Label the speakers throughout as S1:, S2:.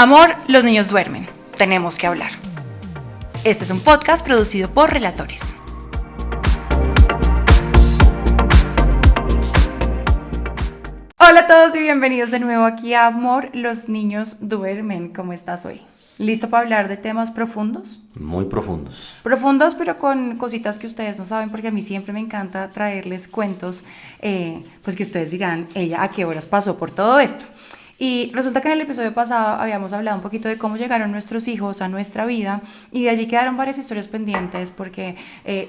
S1: Amor, los niños duermen. Tenemos que hablar. Este es un podcast producido por Relatores. Hola a todos y bienvenidos de nuevo aquí a Amor, los niños duermen. ¿Cómo estás hoy? ¿Listo para hablar de temas profundos?
S2: Muy profundos.
S1: Profundos, pero con cositas que ustedes no saben, porque a mí siempre me encanta traerles cuentos, pues que ustedes dirán, ella a qué horas pasó por todo esto. Y resulta que en el episodio pasado habíamos hablado un poquito de cómo llegaron nuestros hijos a nuestra vida y de allí quedaron varias historias pendientes porque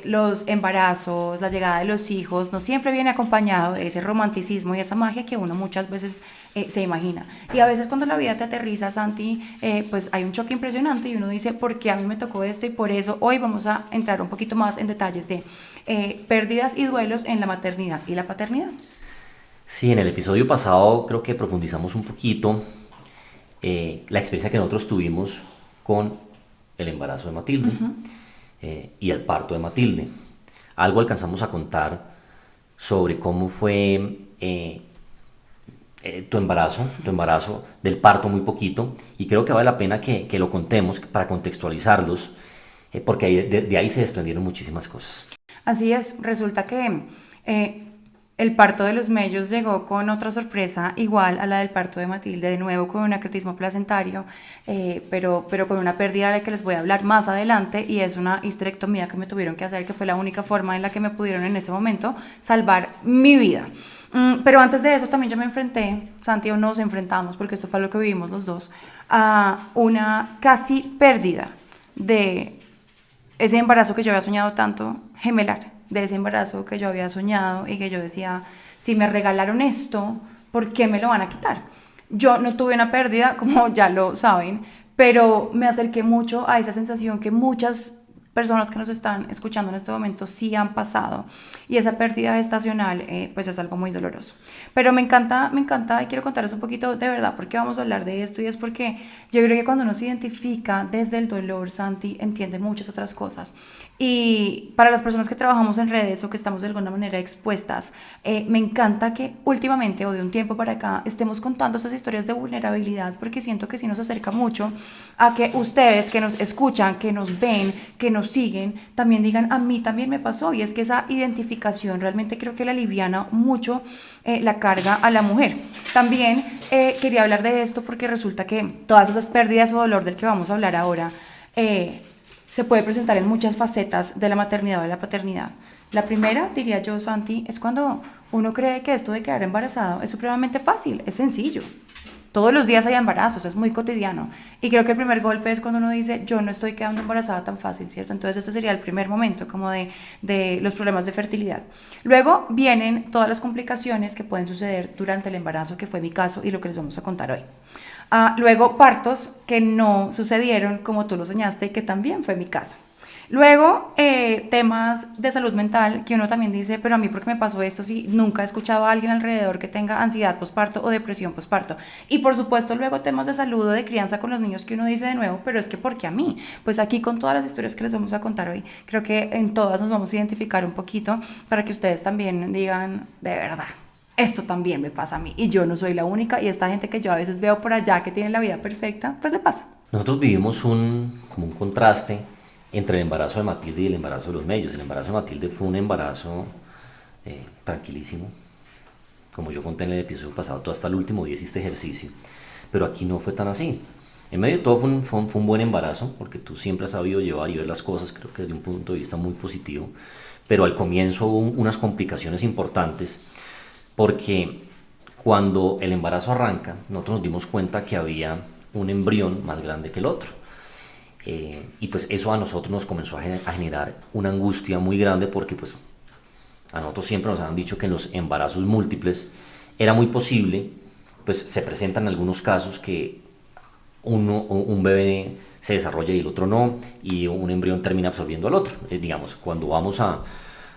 S1: los embarazos, la llegada de los hijos no siempre viene acompañado de ese romanticismo y esa magia que uno muchas veces se imagina. Y a veces cuando la vida te aterriza, Santi, pues hay un choque impresionante y uno dice, ¿por qué a mí me tocó esto? Y por eso hoy vamos a entrar un poquito más en detalles de pérdidas y duelos en la maternidad y la paternidad.
S2: Sí, en el episodio pasado creo que profundizamos un poquito la experiencia que nosotros tuvimos con el embarazo de Matilde y el parto de Matilde. Algo alcanzamos a contar sobre cómo fue tu embarazo del parto muy poquito, y creo que vale la pena que lo contemos para contextualizarlos, porque de ahí se desprendieron muchísimas cosas.
S1: Así es, resulta que el parto de los mellos llegó con otra sorpresa igual a la del parto de Matilde, de nuevo con un acretismo placentario, pero con una pérdida de la que les voy a hablar más adelante, y es una histerectomía que me tuvieron que hacer, que fue la única forma en la que me pudieron en ese momento salvar mi vida. Pero antes de eso también yo me enfrenté, Santi, o nos enfrentamos, porque esto fue lo que vivimos los dos, a una casi pérdida de ese embarazo que yo había soñado tanto, gemelar, de ese embarazo que yo había soñado y que yo decía, si me regalaron esto, ¿por qué me lo van a quitar? Yo no tuve una pérdida, como ya lo saben, pero me acerqué mucho a esa sensación que muchas personas que nos están escuchando en este momento sí han pasado, y esa pérdida gestacional pues es algo muy doloroso. Pero me encanta y quiero contarles un poquito de verdad por qué vamos a hablar de esto, y es porque yo creo que cuando uno se identifica desde el dolor, Santi, entiende muchas otras cosas. Y para las personas que trabajamos en redes o que estamos de alguna manera expuestas, me encanta que últimamente o de un tiempo para acá estemos contando esas historias de vulnerabilidad, porque siento que sí nos acerca mucho a que ustedes que nos escuchan, que nos ven, que nos siguen, también digan, a mí también me pasó. Y es que esa identificación realmente creo que le aliviana mucho la carga a la mujer. También quería hablar de esto porque resulta que todas esas pérdidas o dolor del que vamos a hablar ahora se puede presentar en muchas facetas de la maternidad o de la paternidad. La primera, diría yo, Santi, es cuando uno cree que esto de quedar embarazado es supremamente fácil, es sencillo. Todos los días hay embarazos, es muy cotidiano. Y creo que el primer golpe es cuando uno dice, yo no estoy quedando embarazada tan fácil, ¿cierto? Entonces este sería el primer momento como de los problemas de fertilidad. Luego vienen todas las complicaciones que pueden suceder durante el embarazo, que fue mi caso y lo que les vamos a contar hoy. Luego partos que no sucedieron como tú lo soñaste, que también fue mi caso. Luego, temas de salud mental que uno también dice, pero a mí, ¿por qué me pasó esto si nunca he escuchado a alguien alrededor que tenga ansiedad posparto o depresión posparto? Y por supuesto, luego temas de salud o de crianza con los niños que uno dice de nuevo, pero es que ¿por qué a mí? Pues aquí con todas las historias que les vamos a contar hoy, creo que en todas nos vamos a identificar un poquito para que ustedes también digan, de verdad, esto también me pasa a mí y yo no soy la única, y esta gente que yo a veces veo por allá que tiene la vida perfecta, pues le pasa.
S2: Nosotros vivimos como un contraste entre el embarazo de Matilde y el embarazo de los mellos. El embarazo de Matilde fue un embarazo tranquilísimo. Como yo conté en el episodio pasado, tú hasta el último día hiciste ejercicio, pero aquí no fue tan así. En medio de todo fue un buen embarazo, porque tú siempre has sabido llevar y ver las cosas, creo que desde un punto de vista muy positivo, pero al comienzo hubo unas complicaciones importantes, porque cuando el embarazo arranca, nosotros nos dimos cuenta que había un embrión más grande que el otro. Y pues eso a nosotros nos comenzó a generar una angustia muy grande, porque pues a nosotros siempre nos han dicho que en los embarazos múltiples era muy posible, pues se presentan algunos casos que un bebé se desarrolla y el otro no, y un embrión termina absorbiendo al otro. Digamos, cuando vamos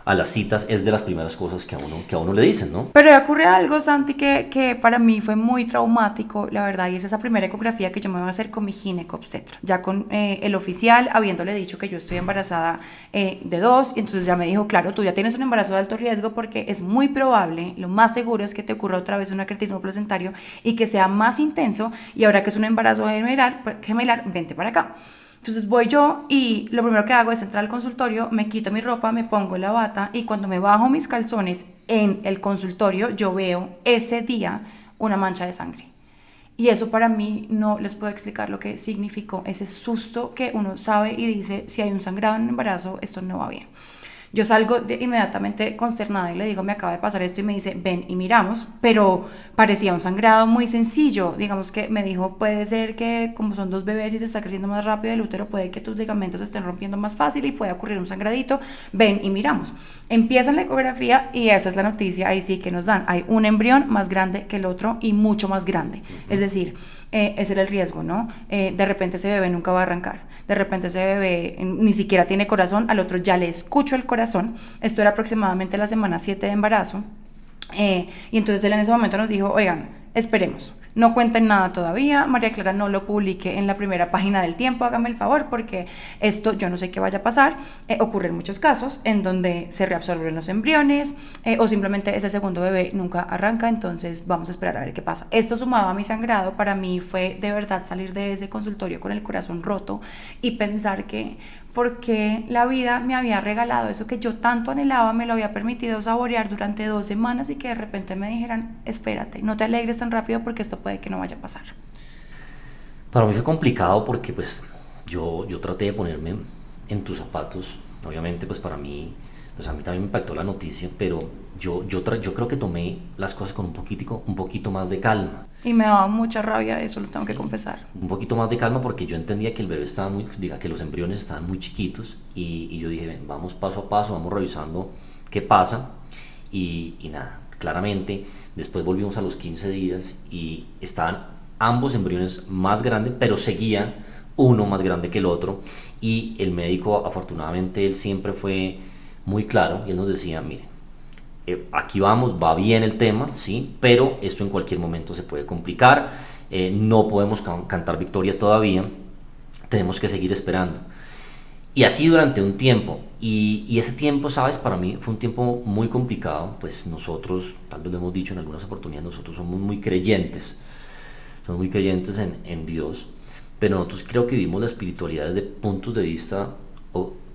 S2: a las citas es de las primeras cosas que a uno le dicen, ¿no?
S1: Pero ocurre algo, Santi, que para mí fue muy traumático, la verdad, y es esa primera ecografía que yo me voy a hacer con mi ginecobstetra, ya con el oficial, habiéndole dicho que yo estoy embarazada de 2, y entonces ya me dijo, claro, tú ya tienes un embarazo de alto riesgo porque es muy probable, lo más seguro es que te ocurra otra vez un acretismo placentario y que sea más intenso, y ahora que es un embarazo gemelar, vente para acá. Entonces voy yo y lo primero que hago es entrar al consultorio, me quito mi ropa, me pongo la bata y cuando me bajo mis calzones en el consultorio yo veo ese día una mancha de sangre. Y eso para mí no les puedo explicar lo que significó, ese susto que uno sabe y dice, si hay un sangrado en el embarazo, esto no va bien. Yo salgo inmediatamente consternada y le digo, me acaba de pasar esto, y me dice, ven y miramos, pero parecía un sangrado muy sencillo. Digamos que me dijo, puede ser que como son 2 bebés y te está creciendo más rápido el útero, puede que tus ligamentos se estén rompiendo más fácil y puede ocurrir un sangradito, ven y miramos. Empiezan la ecografía y esa es la noticia, ahí sí que nos dan, hay un embrión más grande que el otro y mucho más grande. Es decir, ese era el riesgo, ¿no? De repente ese bebé nunca va a arrancar, de repente ese bebé ni siquiera tiene corazón, al otro ya le escucho el corazón. Esto era aproximadamente la semana 7 de embarazo, y entonces él en ese momento nos dijo, oigan, esperemos, no cuenten nada todavía, María Clara, no lo publique en la primera página del Tiempo, hágame el favor, porque esto yo no sé qué vaya a pasar. Ocurren muchos casos en donde se reabsorben los embriones, o simplemente ese segundo bebé nunca arranca, entonces vamos a esperar a ver qué pasa. Esto sumado a mi sangrado, para mí fue de verdad salir de ese consultorio con el corazón roto y pensar que porque la vida me había regalado eso que yo tanto anhelaba, me lo había permitido saborear durante 2 semanas, y que de repente me dijeran, espérate, no te alegres tan rápido porque esto puede que no vaya a pasar.
S2: Para mí fue complicado porque pues yo traté de ponerme en tus zapatos. Obviamente pues para mí, pues a mí también me impactó la noticia, pero yo creo que tomé las cosas con un poquito más de calma.
S1: Y me daba mucha rabia eso, lo tengo que
S2: Sí,
S1: confesar.
S2: un poquito más de calma porque yo entendía que el bebé estaba que los embriones estaban muy chiquitos y yo dije, ven, vamos paso a paso, vamos revisando qué pasa y nada, claramente después volvimos a los 15 días y estaban ambos embriones más grandes, pero seguía uno más grande que el otro y el médico, afortunadamente, él siempre fue muy claro y él nos decía, mire, aquí vamos, va bien el tema, ¿sí? Pero esto en cualquier momento se puede complicar, no podemos cantar victoria todavía, tenemos que seguir esperando. Y así durante un tiempo, y ese tiempo, sabes, para mí fue un tiempo muy complicado, pues nosotros, tal vez lo hemos dicho en algunas oportunidades, nosotros somos muy creyentes en Dios, pero nosotros creo que vivimos la espiritualidad desde puntos de vista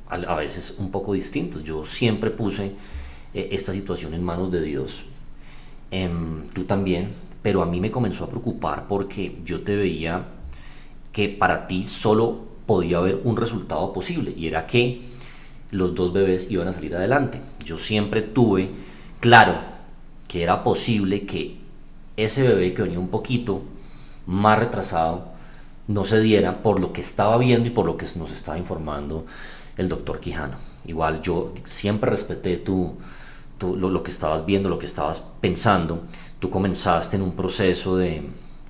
S2: a veces un poco distintos. Yo siempre puse esta situación en manos de Dios, tú también, pero a mí me comenzó a preocupar porque yo te veía que para ti solo podía haber un resultado posible y era que los 2 bebés iban a salir adelante. Yo siempre tuve claro que era posible que ese bebé que venía un poquito más retrasado no se diera por lo que estaba viendo y por lo que nos estaba informando el doctor Quijano. Igual yo siempre respeté lo que estabas viendo, lo que estabas pensando. Tú comenzaste en un proceso de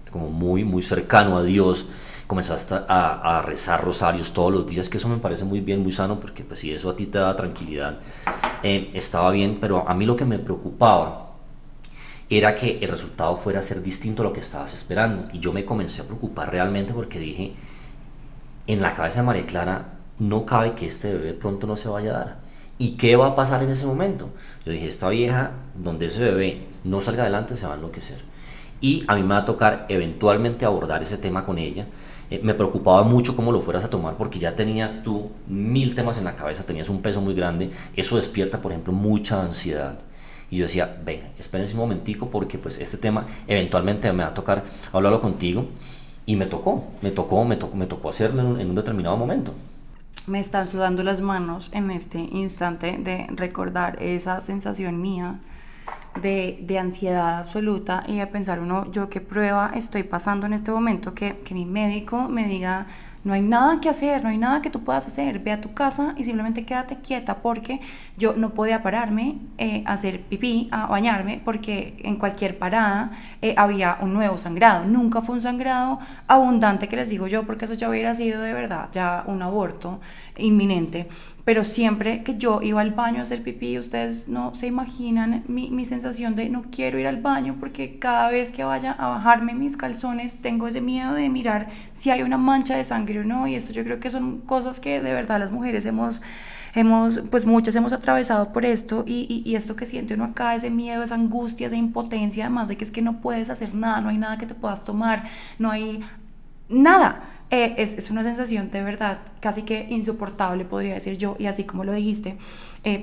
S2: como muy, muy cercano a Dios, comenzaste a rezar rosarios todos los días, que eso me parece muy bien, muy sano, porque pues si eso a ti te da tranquilidad, estaba bien, pero a mí lo que me preocupaba era que el resultado fuera a ser distinto a lo que estabas esperando, y yo me comencé a preocupar realmente porque dije, en la cabeza de María Clara no cabe que este bebé pronto no se vaya a dar. ¿Y qué va a pasar en ese momento? Yo dije, esta vieja, donde ese bebé no salga adelante, se va a enloquecer. Y a mí me va a tocar eventualmente abordar ese tema con ella. Me preocupaba mucho cómo lo fueras a tomar porque ya tenías tú 1000 temas en la cabeza, tenías un peso muy grande. Eso despierta, por ejemplo, mucha ansiedad. Y yo decía, venga, espérense un momentico porque pues este tema eventualmente me va a tocar hablarlo contigo. Y me tocó hacerlo en un determinado momento.
S1: Me están sudando las manos en este instante de recordar esa sensación mía de ansiedad absoluta y de pensar uno, yo qué prueba estoy pasando en este momento, que mi médico me diga, no hay nada que hacer, no hay nada que tú puedas hacer, ve a tu casa y simplemente quédate quieta, porque yo no podía pararme a hacer pipí, a bañarme, porque en cualquier parada había un nuevo sangrado. Nunca fue un sangrado abundante, que les digo yo, porque eso ya hubiera sido de verdad ya un aborto inminente, pero siempre que yo iba al baño a hacer pipí, ustedes no se imaginan mi sensación de no quiero ir al baño porque cada vez que vaya a bajarme mis calzones tengo ese miedo de mirar si hay una mancha de sangre o no, y esto yo creo que son cosas que de verdad las mujeres pues muchas hemos atravesado por esto, y esto que siente uno acá, ese miedo, esa angustia, esa impotencia, además de que es que no puedes hacer nada, no hay nada que te puedas tomar, no hay nada. Es una sensación de verdad casi que insoportable, podría decir yo, y así como lo dijiste,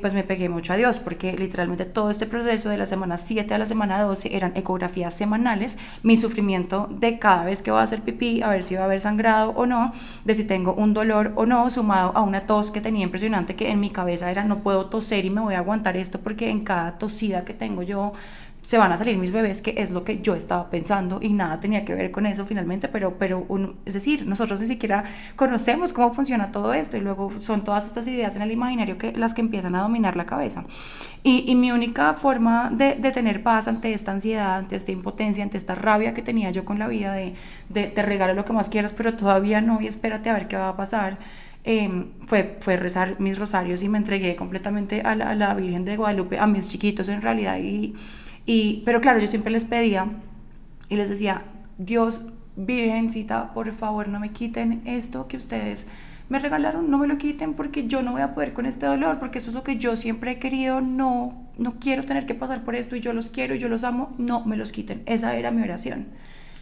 S1: pues me pegué mucho a Dios, porque literalmente todo este proceso de la semana 7 a la semana 12 eran ecografías semanales, mi sufrimiento de cada vez que voy a hacer pipí, a ver si va a haber sangrado o no, de si tengo un dolor o no, sumado a una tos que tenía impresionante, que en mi cabeza era no puedo toser y me voy a aguantar esto porque en cada tosida que tengo yo se van a salir mis bebés, que es lo que yo estaba pensando, y nada tenía que ver con eso finalmente, es decir, nosotros ni siquiera conocemos cómo funciona todo esto, y luego son todas estas ideas en el imaginario que las que empiezan a dominar la cabeza. Y mi única forma de tener paz ante esta ansiedad, ante esta impotencia, ante esta rabia que tenía yo con la vida te regalo lo que más quieras, pero todavía no, y espérate a ver qué va a pasar, fue rezar mis rosarios, y me entregué completamente a la Virgen de Guadalupe, a mis chiquitos en realidad, pero claro, yo siempre les pedía y les decía, Dios, Virgencita, por favor no me quiten esto que ustedes me regalaron, no me lo quiten porque yo no voy a poder con este dolor, porque eso es lo que yo siempre he querido, no quiero tener que pasar por esto, y yo los quiero y yo los amo, no me los quiten. Esa era mi oración,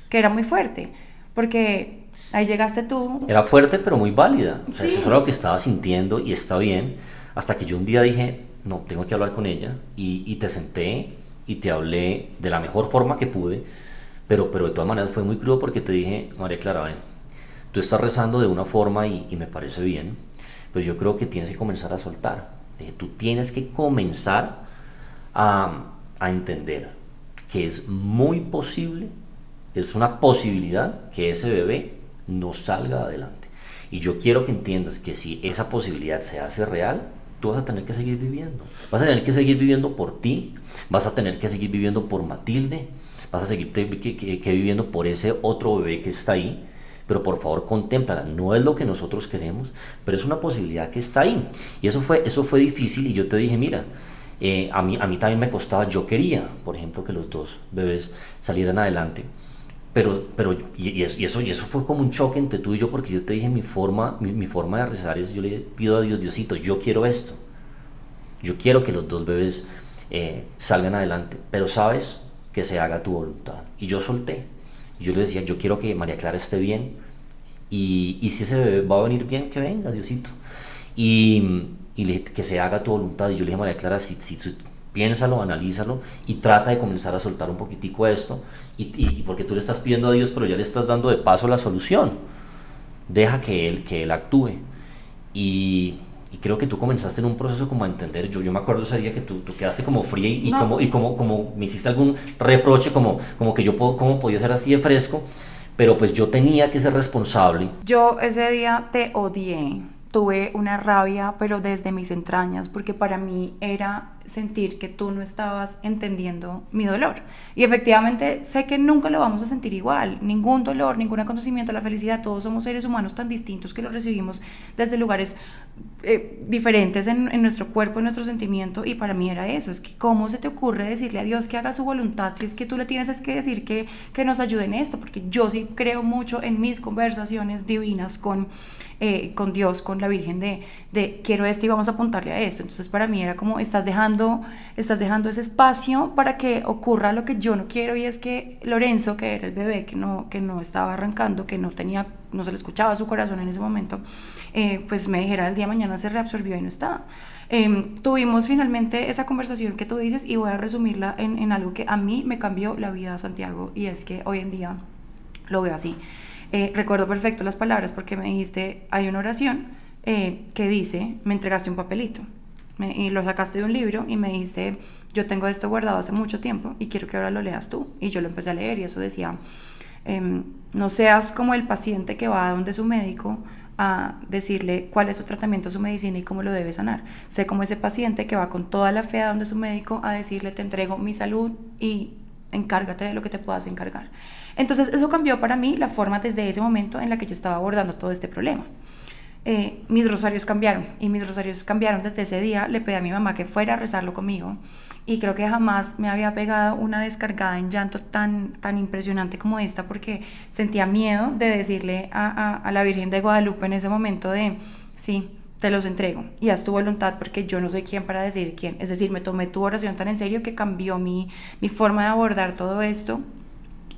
S1: que era muy fuerte, porque ahí llegaste tú.
S2: Era fuerte, pero muy válida. O sea,
S1: Sí.
S2: eso es algo que estaba sintiendo y está bien. Hasta que yo un día dije, no, tengo que hablar con ella. Y te senté y te hablé de la mejor forma que pude. Pero de todas maneras fue muy crudo porque te dije, María Clara, ven, tú estás rezando de una forma y me parece bien. Pero yo creo que tienes que comenzar a soltar. Dije, tú tienes que comenzar a entender que es muy posible, es una posibilidad que ese bebé no salga adelante. Y yo quiero que entiendas que si esa posibilidad se hace real, tú vas a tener que seguir viviendo. Vas a tener que seguir viviendo por ti, vas a tener que seguir viviendo por Matilde, vas a seguir viviendo por ese otro bebé que está ahí. Pero por favor contémplala, no es lo que nosotros queremos, pero es una posibilidad que está ahí. Y eso fue difícil, y yo te dije, mira, a mí también me costaba, yo quería, por ejemplo, que los dos bebés salieran adelante. Y eso fue como un choque entre tú y yo, porque yo te dije, mi forma de rezar es, yo le pido a Dios, Diosito, yo quiero esto, yo quiero que los dos bebés salgan adelante, pero sabes, que se haga tu voluntad. Y yo solté, yo le decía, yo quiero que María Clara esté bien, y si ese bebé va a venir bien, que venga, Diosito. Y le dije, que se haga tu voluntad. Y yo le dije a María Clara, si piénsalo, analízalo y trata de comenzar a soltar un poquitico esto, y porque tú le estás pidiendo a Dios, pero ya le estás dando de paso la solución. Deja que Él actúe. Y creo que tú comenzaste en un proceso como a entender. Yo me acuerdo ese día que tú quedaste como fría, y
S1: No.
S2: como me hiciste algún reproche, como que cómo podía ser así de fresco, pero pues yo tenía que ser responsable.
S1: Yo ese día te odié, tuve una rabia, pero desde mis entrañas, porque para mí era sentir que tú no estabas entendiendo mi dolor. Y efectivamente sé que nunca lo vamos a sentir igual, ningún dolor, ningún acontecimiento, la felicidad, todos somos seres humanos tan distintos que lo recibimos desde lugares diferentes en nuestro cuerpo, en nuestro sentimiento, y para mí era eso, es que cómo se te ocurre decirle a Dios que haga su voluntad, si es que tú le tienes es que decir que nos ayude en esto, porque yo sí creo mucho en mis conversaciones divinas con Dios, con la Virgen, de quiero esto y vamos a apuntarle a esto. Entonces para mí era como estás dejando ese espacio para que ocurra lo que yo no quiero, y es que Lorenzo, que era el bebé que no estaba arrancando, que no se le escuchaba su corazón en ese momento, pues me dijera el día de mañana se reabsorbió y no estaba. Tuvimos finalmente esa conversación que tú dices, y voy a resumirla en algo que a mí me cambió la vida, Santiago, y es que hoy en día lo veo así. Recuerdo perfecto las palabras porque me dijiste, hay una oración que dice, me entregaste un papelito y lo sacaste de un libro y me dijiste, yo tengo esto guardado hace mucho tiempo y quiero que ahora lo leas tú. Y yo lo empecé a leer, y eso decía, no seas como el paciente que va a donde su médico a decirle cuál es su tratamiento, su medicina y cómo lo debe sanar. Sé como ese paciente que va con toda la fe a donde su médico a decirle, te entrego mi salud y encárgate de lo que te puedas encargar. Entonces eso cambió para mí la forma desde ese momento en la que yo estaba abordando todo este problema. mis rosarios cambiaron. Y mis rosarios cambiaron desde ese día. Le pedí a mi mamá que fuera a rezarlo conmigo. Y creo que jamás me había pegado una descargada en llanto tan impresionante como esta, porque sentía miedo de decirle a la Virgen de Guadalupe en ese momento de, sí, te los entrego y haz tu voluntad, porque yo no soy quien para decir quién. Es decir, me tomé tu oración tan en serio que cambió mi forma de abordar todo esto.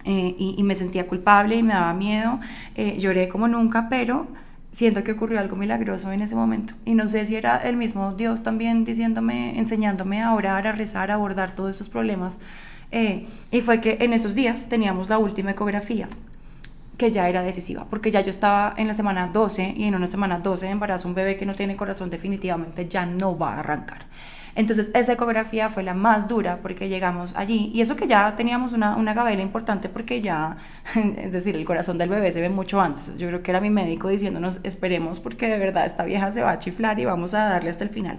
S1: Y me sentía culpable y me daba miedo, lloré como nunca, pero siento que ocurrió algo milagroso en ese momento. Y no sé si era el mismo Dios también diciéndome, enseñándome a orar, a rezar, a abordar todos esos problemas. Y fue que en esos días teníamos la última ecografía, que ya era decisiva, porque ya yo estaba en la semana 12 y en una semana 12 de embarazo un bebé que no tiene corazón definitivamente ya no va a arrancar. Entonces esa ecografía fue la más dura porque llegamos allí y eso que ya teníamos una gabela importante porque ya, es decir, el corazón del bebé se ve mucho antes. Yo creo que era mi médico diciéndonos esperemos porque de verdad esta vieja se va a chiflar y vamos a darle hasta el final.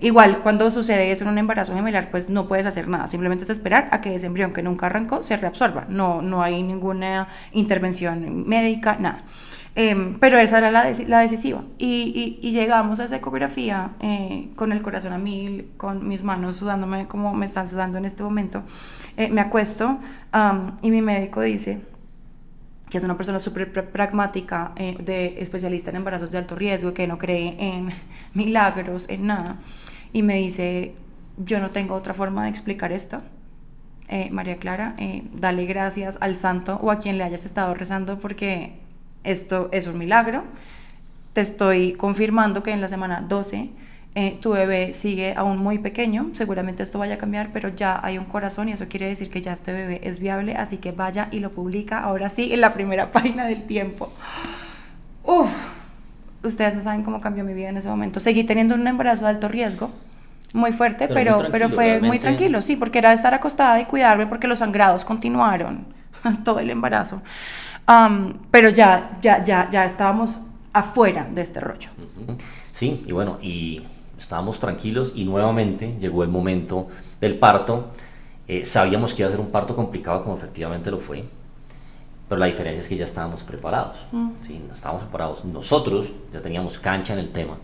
S1: Igual cuando sucede eso en un embarazo gemelar pues no puedes hacer nada, simplemente es esperar a que ese embrión que nunca arrancó se reabsorba, no hay ninguna intervención médica, nada. Pero esa era la decisiva y llegamos a esa ecografía con el corazón a mil, con mis manos sudándome como me están sudando en este momento. Me acuesto y mi médico dice, que es una persona súper pragmática, de especialista en embarazos de alto riesgo, que no cree en milagros, en nada, y me dice, yo no tengo otra forma de explicar esto, María Clara, dale gracias al santo o a quien le hayas estado rezando porque esto es un milagro, te estoy confirmando que en la semana 12 tu bebé sigue aún muy pequeño, seguramente esto vaya a cambiar, pero ya hay un corazón y eso quiere decir que ya este bebé es viable, así que vaya y lo publica ahora sí en la primera página del Tiempo. Uf, ustedes no saben cómo cambió mi vida en ese momento. Seguí teniendo un embarazo de alto riesgo, muy fuerte,
S2: Pero muy
S1: pero
S2: tranquilo,
S1: fue muy
S2: realmente.
S1: tranquilo, sí, porque era estar acostada y cuidarme porque los sangrados continuaron todo el embarazo. Pero ya estábamos afuera de este rollo.
S2: Sí, y bueno, y estábamos tranquilos y nuevamente llegó el momento del parto. Sabíamos que iba a ser un parto complicado como efectivamente lo fue, pero la diferencia es que ya estábamos preparados, ¿sí? Estábamos preparados. Nosotros ya teníamos cancha en el tema.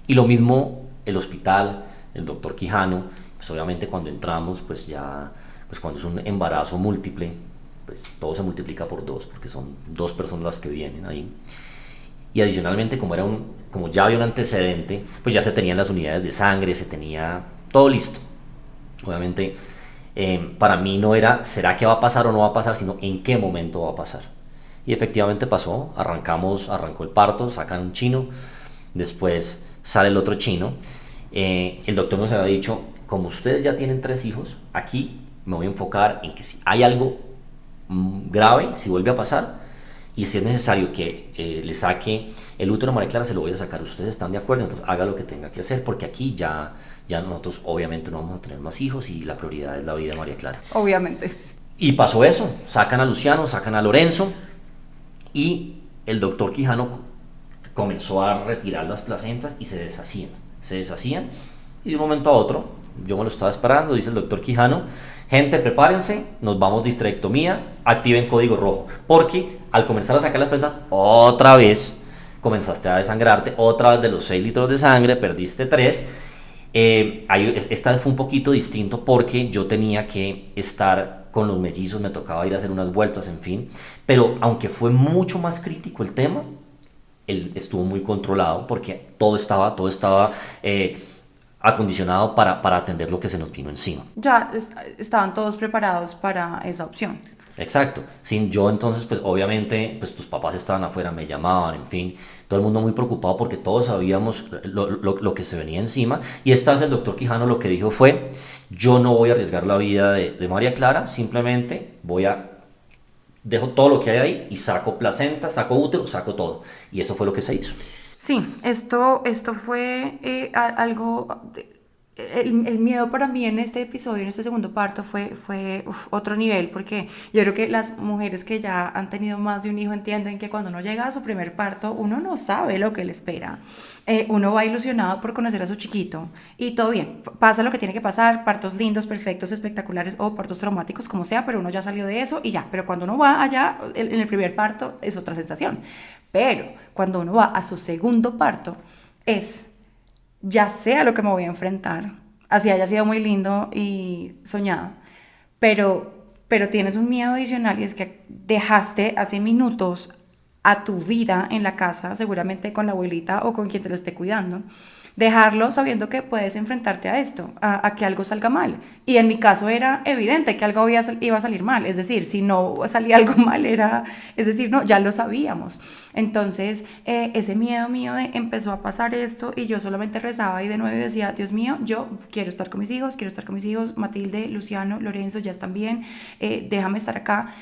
S2: Y lo mismo el hospital, el doctor Quijano, pues obviamente cuando entramos, pues ya, pues cuando es un embarazo múltiple, pues todo se multiplica por dos, porque son dos personas las que vienen ahí. Y adicionalmente, como ya había un antecedente, pues ya se tenían las unidades de sangre, se tenía todo listo. Obviamente, para mí no era, ¿será que va a pasar o no va a pasar? Sino, ¿en qué momento va a pasar? Y efectivamente pasó, arrancó el parto, sacan un chino, después sale el otro chino. El doctor nos había dicho, como ustedes ya tienen 3 hijos, aquí me voy a enfocar en que si hay algo grave, si vuelve a pasar, y si es necesario que le saque el útero a María Clara, se lo voy a sacar. Ustedes están de acuerdo, entonces haga lo que tenga que hacer, porque aquí ya nosotros obviamente no vamos a tener más hijos y la prioridad es la vida de María Clara.
S1: Obviamente.
S2: Y pasó eso, sacan a Luciano, sacan a Lorenzo y el doctor Quijano comenzó a retirar las placentas y se deshacían y de un momento a otro, yo me lo estaba esperando, dice el doctor Quijano, gente prepárense, nos vamos de histerectomía, activen código rojo, porque al comenzar a sacar las placentas otra vez comenzaste a desangrarte, otra vez de los 6 litros de sangre perdiste 3. Esta vez fue un poquito distinto porque yo tenía que estar con los mellizos, me tocaba ir a hacer unas vueltas, en fin, pero aunque fue mucho más crítico el tema, él estuvo muy controlado porque todo estaba acondicionado para atender lo que se nos vino encima.
S1: Ya estaban todos preparados para esa opción.
S2: Exacto. Sin yo entonces, pues obviamente, pues tus papás estaban afuera, me llamaban, en fin, todo el mundo muy preocupado porque todos sabíamos lo que se venía encima. Y esta vez el doctor Quijano lo que dijo fue, yo no voy a arriesgar la vida de María Clara, simplemente dejo todo lo que hay ahí y saco placenta, saco útero, saco todo. Y eso fue lo que se hizo.
S1: Sí, esto fue algo el miedo para mí en este episodio, en este segundo parto, fue otro nivel, porque yo creo que las mujeres que ya han tenido más de un hijo entienden que cuando uno llega a su primer parto, uno no sabe lo que le espera. Uno va ilusionado por conocer a su chiquito y todo bien, pasa lo que tiene que pasar, partos lindos, perfectos, espectaculares o partos traumáticos, como sea, pero uno ya salió de eso y ya. Pero cuando uno va allá, en el primer parto, es otra sensación. Pero cuando uno va a su segundo parto, es ya sé a lo que me voy a enfrentar, así haya sido muy lindo y soñado, pero tienes un miedo adicional y es que dejaste hace minutos a tu vida en la casa, seguramente con la abuelita o con quien te lo esté cuidando, dejarlo sabiendo que puedes enfrentarte a esto, a que algo salga mal. Y en mi caso era evidente que algo iba a salir mal, es decir, si no salía algo mal era, es decir, no, ya lo sabíamos. Entonces, ese miedo mío de empezó a pasar esto y yo solamente rezaba y de nuevo decía, Dios mío, yo quiero estar con mis hijos, quiero estar con mis hijos, Matilde, Luciano, Lorenzo ya están bien, déjame estar acá.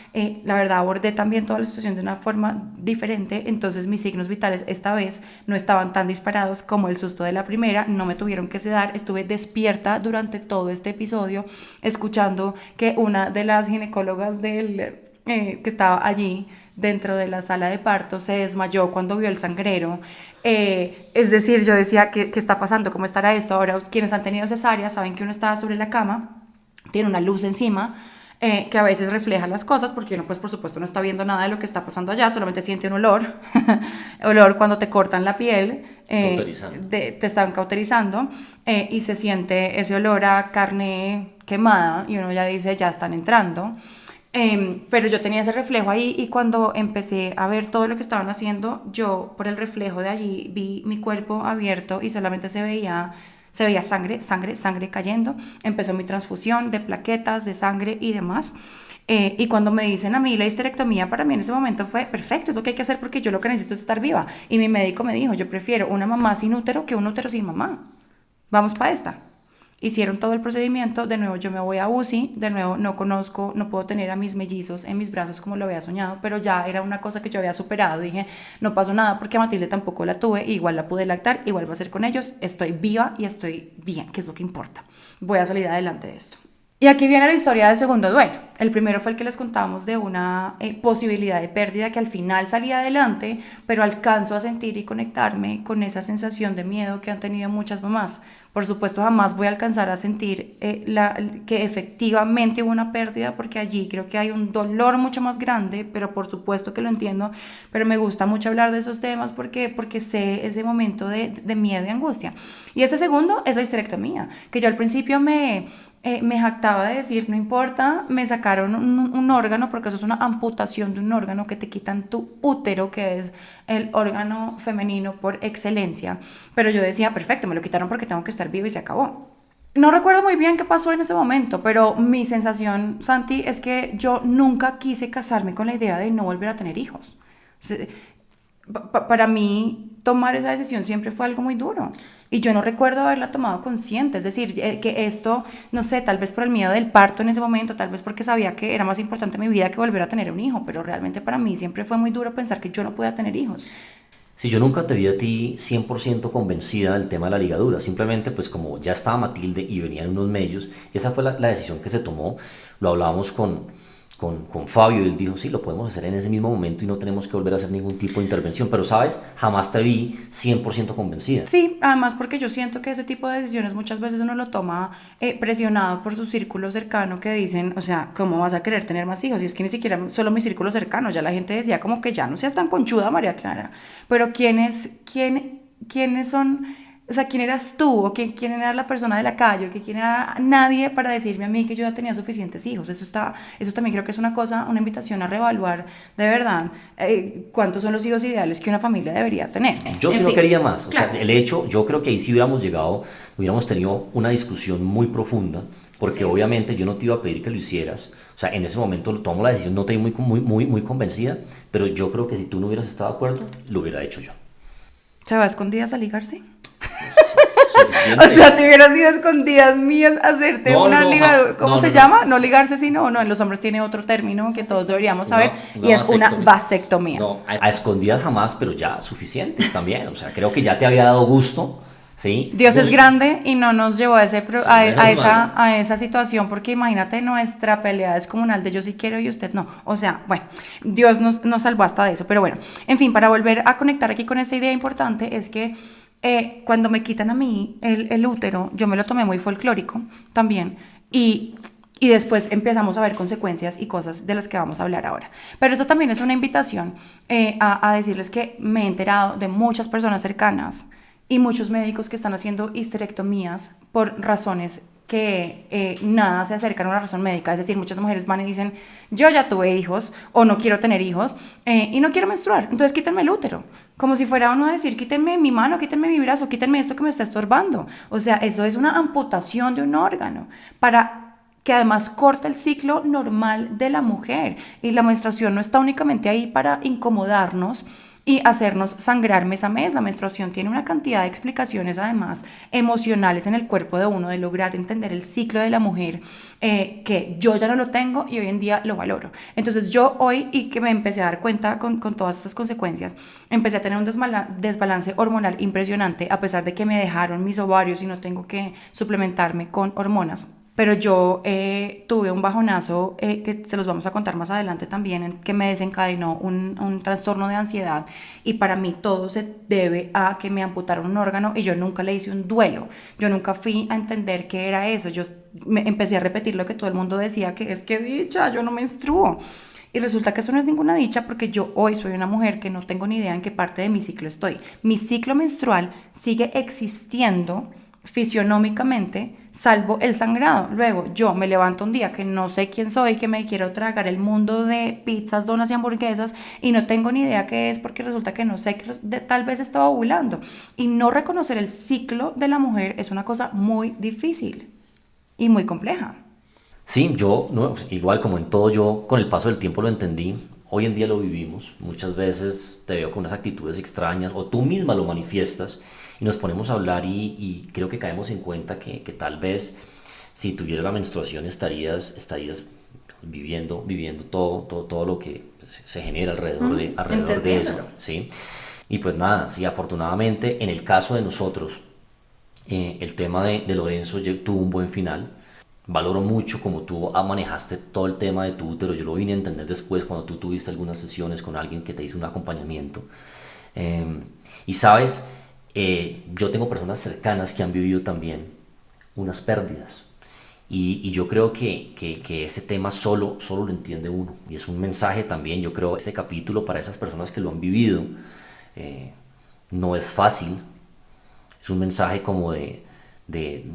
S1: La verdad abordé también toda la situación de una forma diferente, entonces mis signos vitales esta vez no estaban tan disparados como el susto de la primera, no me tuvieron que sedar, estuve despierta durante todo este episodio escuchando que una de las ginecólogas que estaba allí dentro de la sala de parto se desmayó cuando vio el sangrero. Es decir, yo decía, ¿qué está pasando? ¿Cómo estará esto? Ahora, quienes han tenido cesárea saben que uno está sobre la cama, tiene una luz encima, que a veces refleja las cosas, porque uno pues por supuesto no está viendo nada de lo que está pasando allá, solamente siente un olor, olor cuando te cortan la piel, te están cauterizando, y se siente ese olor a carne quemada y uno ya dice, ya están entrando. Pero yo tenía ese reflejo ahí y cuando empecé a ver todo lo que estaban haciendo, yo por el reflejo de allí vi mi cuerpo abierto y solamente se veía sangre, sangre, sangre cayendo. Empezó mi transfusión de plaquetas, de sangre y demás. Y cuando me dicen a mí la histerectomía, para mí en ese momento fue perfecto, es lo que hay que hacer porque yo lo que necesito es estar viva. Y mi médico me dijo, yo prefiero una mamá sin útero que un útero sin mamá. Vamos para esta. Hicieron todo el procedimiento, de nuevo yo me voy a UCI, de nuevo no conozco, no puedo tener a mis mellizos en mis brazos como lo había soñado, pero ya era una cosa que yo había superado, dije, no pasó nada porque a Matilde tampoco la tuve, igual la pude lactar, igual va a ser con ellos, estoy viva y estoy bien, que es lo que importa, voy a salir adelante de esto. Y aquí viene la historia del segundo duelo. El primero fue el que les contábamos de una posibilidad de pérdida que al final salía adelante, pero alcanzo a sentir y conectarme con esa sensación de miedo que han tenido muchas mamás. Por supuesto, jamás voy a alcanzar a sentir que efectivamente hubo una pérdida, porque allí creo que hay un dolor mucho más grande, pero por supuesto que lo entiendo, pero me gusta mucho hablar de esos temas porque sé ese momento de miedo y angustia. Y ese segundo es la histerectomía, que yo al principio me jactaba de decir, no importa, me sacaron un órgano, porque eso es una amputación de un órgano que te quitan tu útero, que es el órgano femenino por excelencia. Pero yo decía, perfecto, me lo quitaron porque tengo que estar viva y se acabó. No recuerdo muy bien qué pasó en ese momento, pero mi sensación, Santi, es que yo nunca quise casarme con la idea de no volver a tener hijos. O sea, para mí tomar esa decisión siempre fue algo muy duro y yo no recuerdo haberla tomado consciente, es decir, que esto, no sé, tal vez por el miedo del parto en ese momento, tal vez porque sabía que era más importante en mi vida que volver a tener un hijo, pero realmente para mí siempre fue muy duro pensar que yo no podía tener hijos.
S2: Si yo nunca te vi a ti 100% convencida del tema de la ligadura, simplemente pues como ya estaba Matilde y venían unos medios, esa fue la decisión que se tomó, lo hablábamos con Fabio y él dijo, sí, lo podemos hacer en ese mismo momento y no tenemos que volver a hacer ningún tipo de intervención, pero sabes, jamás te vi 100% convencida.
S1: Sí, además porque yo siento que ese tipo de decisiones muchas veces uno lo toma presionado por su círculo cercano que dicen, o sea, ¿cómo vas a querer tener más hijos? Y es que ni siquiera solo mi círculo cercano, ya la gente decía como que ya no seas tan conchuda, María Clara. Pero ¿quiénes son? O sea, ¿quién eras tú? ¿O quién era la persona de la calle? ¿O quién era nadie para decirme a mí que yo ya tenía suficientes hijos? Eso también creo que es una cosa, una invitación a reevaluar de verdad cuántos son los hijos ideales que una familia debería tener.
S2: Yo
S1: En
S2: sí no
S1: fin,
S2: quería más, o sea,
S1: claro.
S2: el hecho, yo creo que ahí sí hubiéramos llegado, hubiéramos tenido una discusión muy profunda, porque
S1: Sí.
S2: obviamente yo no te iba a pedir que lo hicieras, o sea, en ese momento tomo la decisión, no te vi muy convencida, pero yo creo que si tú no hubieras estado de acuerdo, lo hubiera hecho yo.
S1: ¿Se va a escondidas a ligarse? O
S2: Suficiente.
S1: sea, te hubieras ido a escondidas mías a hacerte
S2: No, no,
S1: una
S2: no,
S1: ligadura. ¿Cómo
S2: no,
S1: se
S2: no, no,
S1: llama? No ligarse, sino, no, en los hombres tiene otro término que todos deberíamos saber
S2: una
S1: y es una
S2: vasectomía.
S1: vasectomía.
S2: No, a escondidas jamás, pero ya suficiente también, o sea, creo que ya te había dado gusto ¿sí?
S1: Dios es grande y no nos llevó a,
S2: Sí, menos mal.
S1: a esa situación, porque imagínate, nuestra pelea es comunal de yo sí quiero y usted no. O sea, bueno, Dios nos salvó hasta de eso. Pero bueno, en fin, para volver a conectar aquí con esta idea importante es que cuando me quitan a mí el útero, yo me lo tomé muy folclórico también. Y después empezamos a ver consecuencias y cosas de las que vamos a hablar ahora. Pero eso también es una invitación a decirles que me he enterado de muchas personas cercanas y muchos médicos que están haciendo histerectomías por razones que nada se acercan a una razón médica. Es decir, muchas mujeres van y dicen, yo ya tuve hijos o no quiero tener hijos y no quiero menstruar, entonces quítenme el útero. Como si fuera uno a decir, quítenme mi mano, quítenme mi brazo, quítenme esto que me está estorbando. O sea, eso es una amputación de un órgano para que además corta el ciclo normal de la mujer. Y la menstruación no está únicamente ahí para incomodarnos y hacernos sangrar mes a mes. La menstruación tiene una cantidad de explicaciones además emocionales en el cuerpo de uno, de lograr entender el ciclo de la mujer, que yo ya no lo tengo y hoy en día lo valoro. Entonces yo hoy, y que me empecé a dar cuenta con todas estas consecuencias, empecé a tener un desbalance hormonal impresionante, a pesar de que me dejaron mis ovarios y no tengo que suplementarme con hormonas. Pero yo tuve un bajonazo que se los vamos a contar más adelante también, que me desencadenó un trastorno de ansiedad, y para mí todo se debe a que me amputaron un órgano y yo nunca le hice un duelo. Yo nunca fui a entender qué era eso. Yo empecé a repetir lo que todo el mundo decía, que es que dicha, yo no menstruo. Y resulta que eso no es ninguna dicha, porque yo hoy soy una mujer que no tengo ni idea en qué parte de mi ciclo estoy. Mi ciclo menstrual sigue existiendo fisionómicamente, salvo el sangrado. Luego yo me levanto un día que no sé quién soy, que me quiero tragar el mundo de pizzas, donas y hamburguesas y no tengo ni idea qué es, porque resulta que no sé, que tal vez estaba ovulando. Y no reconocer el ciclo de la mujer es una cosa muy difícil y muy compleja.
S2: Sí, yo, no, igual como en todo, yo con el paso del tiempo lo entendí. Hoy en día lo vivimos. Muchas veces te veo con unas actitudes extrañas o tú misma lo manifiestas y nos ponemos a hablar y creo que caemos en cuenta que tal vez si tuvieras la menstruación estarías viviendo todo lo que se genera alrededor de eso,
S1: Entendiéndolo.
S2: ¿sí? Y pues nada, sí, afortunadamente en el caso de nosotros, el tema de Lorenzo tuvo un buen final. Valoro mucho como tú manejaste todo el tema de tu útero. Yo lo vine a entender después cuando tú tuviste algunas sesiones con alguien que te hizo un acompañamiento. Eh, y sabes, yo tengo personas cercanas que han vivido también unas pérdidas. Y yo creo que ese tema solo lo entiende uno. Y es un mensaje también, yo creo, este capítulo para esas personas que lo han vivido. eh, no es fácil, es un mensaje como de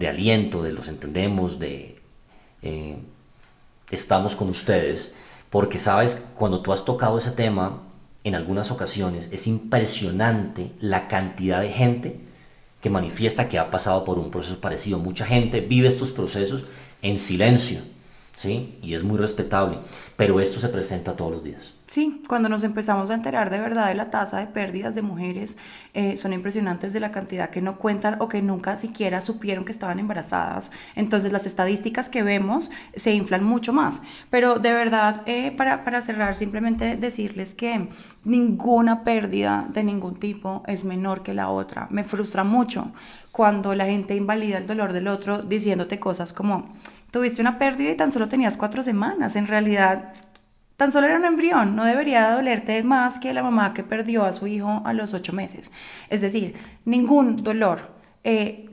S2: aliento, de los entendemos, de eh, estamos con ustedes, porque sabes, cuando tú has tocado ese tema en algunas ocasiones, es impresionante la cantidad de gente que manifiesta que ha pasado por un proceso parecido. Mucha gente vive estos procesos en silencio, ¿sí? Y es muy respetable, pero esto se presenta todos los días.
S1: Sí, cuando nos empezamos a enterar de verdad de la tasa de pérdidas de mujeres, son impresionantes, de la cantidad que no cuentan o que nunca siquiera supieron que estaban embarazadas. Entonces las estadísticas que vemos se inflan mucho más. Pero de verdad, para cerrar, simplemente decirles que ninguna pérdida de ningún tipo es menor que la otra. Me frustra mucho cuando la gente invalida el dolor del otro diciéndote cosas como, tuviste una pérdida y tan solo tenías 4 semanas. En realidad, tan solo era un embrión, no debería dolerte más que la mamá que perdió a su hijo a los 8 meses. Es decir, ningún dolor.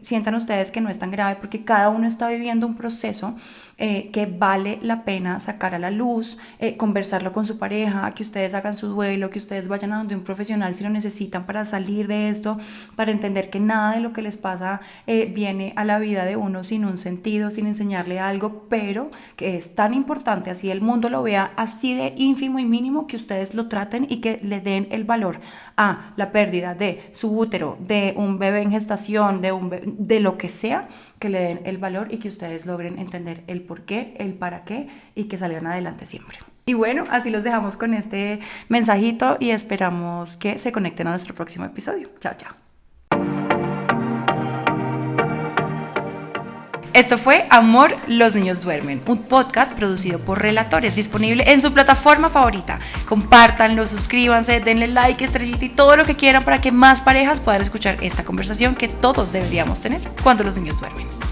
S1: Sientan ustedes que no es tan grave, porque cada uno está viviendo un proceso que vale la pena sacar a la luz, conversarlo con su pareja, que ustedes hagan su duelo, que ustedes vayan a donde un profesional si lo necesitan para salir de esto, para entender que nada de lo que les pasa viene a la vida de uno sin un sentido, sin enseñarle algo, pero que es tan importante, así el mundo lo vea así de ínfimo y mínimo, que ustedes lo traten y que le den el valor a la pérdida de su útero, de un bebé en gestación, de lo que sea, que le den el valor y que ustedes logren entender el por qué, el para qué, y que salgan adelante siempre. Y bueno, así los dejamos con este mensajito y esperamos que se conecten a nuestro próximo episodio. Chao, chao. Esto fue Amor, los niños duermen, un podcast producido por Relatores, disponible en su plataforma favorita. Compártanlo, suscríbanse, denle like, estrellita y todo lo que quieran para que más parejas puedan escuchar esta conversación que todos deberíamos tener cuando los niños duermen.